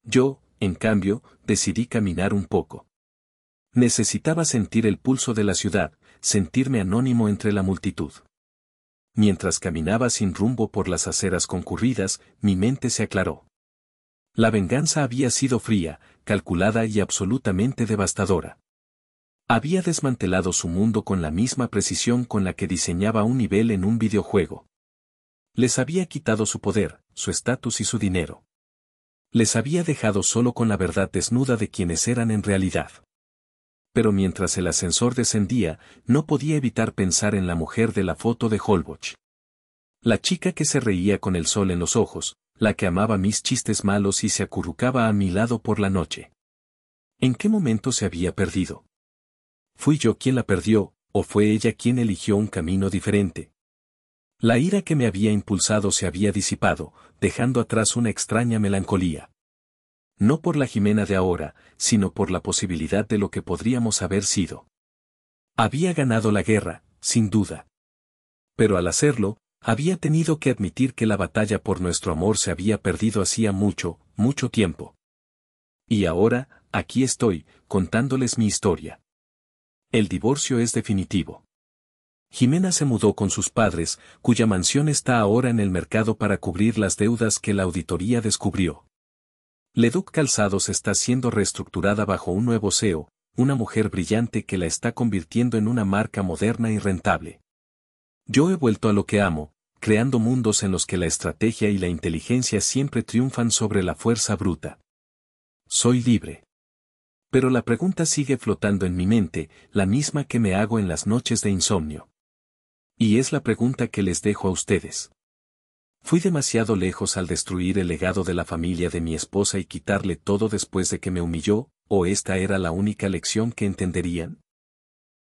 Yo, en cambio, decidí caminar un poco. Necesitaba sentir el pulso de la ciudad, sentirme anónimo entre la multitud. Mientras caminaba sin rumbo por las aceras concurridas, mi mente se aclaró. La venganza había sido fría, calculada y absolutamente devastadora. Había desmantelado su mundo con la misma precisión con la que diseñaba un nivel en un videojuego. Les había quitado su poder, su estatus y su dinero. Les había dejado solo con la verdad desnuda de quienes eran en realidad. Pero mientras el ascensor descendía, no podía evitar pensar en la mujer de la foto de Holbox. La chica que se reía con el sol en los ojos, la que amaba mis chistes malos y se acurrucaba a mi lado por la noche. ¿En qué momento se había perdido? ¿Fui yo quien la perdió, o fue ella quien eligió un camino diferente? La ira que me había impulsado se había disipado, dejando atrás una extraña melancolía. No por la Jimena de ahora, sino por la posibilidad de lo que podríamos haber sido. Había ganado la guerra, sin duda. Pero al hacerlo, había tenido que admitir que la batalla por nuestro amor se había perdido hacía mucho, mucho tiempo. Y ahora, aquí estoy, contándoles mi historia. El divorcio es definitivo. Jimena se mudó con sus padres, cuya mansión está ahora en el mercado para cubrir las deudas que la auditoría descubrió. Leduc Calzados está siendo reestructurada bajo un nuevo CEO, una mujer brillante que la está convirtiendo en una marca moderna y rentable. Yo he vuelto a lo que amo, creando mundos en los que la estrategia y la inteligencia siempre triunfan sobre la fuerza bruta. Soy libre. Pero la pregunta sigue flotando en mi mente, la misma que me hago en las noches de insomnio. Y es la pregunta que les dejo a ustedes. ¿Fui demasiado lejos al destruir el legado de la familia de mi esposa y quitarle todo después de que me humilló, o esta era la única lección que entenderían?